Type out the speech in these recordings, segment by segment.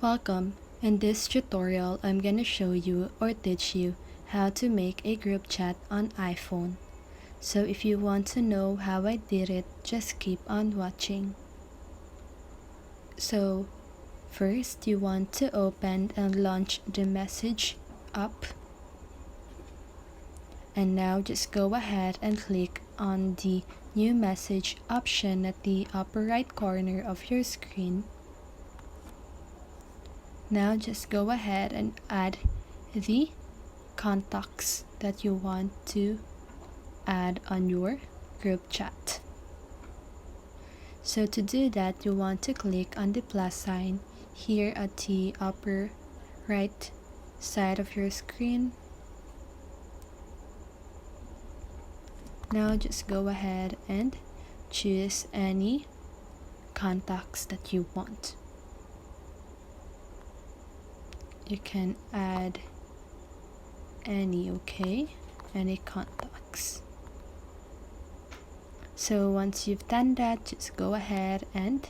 Welcome. In this tutorial, I'm gonna show you or teach you how to make a group chat on iPhone. So if you want to know how I did it, just keep on watching. So first you want to open and launch the message app. And now just go ahead and click on the new message option at the upper right corner of your screen. Now just go ahead and add the contacts that you want to add on your group chat. So to do that, you want to click on the plus sign here at the upper right side of your screen. Now just go ahead and choose any contacts that you want. You can add any contacts. So once you've done that, just go ahead and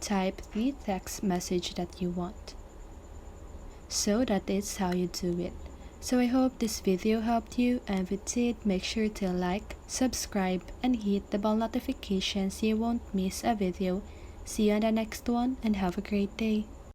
type the text message that you want. So that is how you do it. So I hope this video helped you, and if it did, make sure to like, subscribe, and hit the bell notification so you won't miss a video. See you on the next one, and have a great day.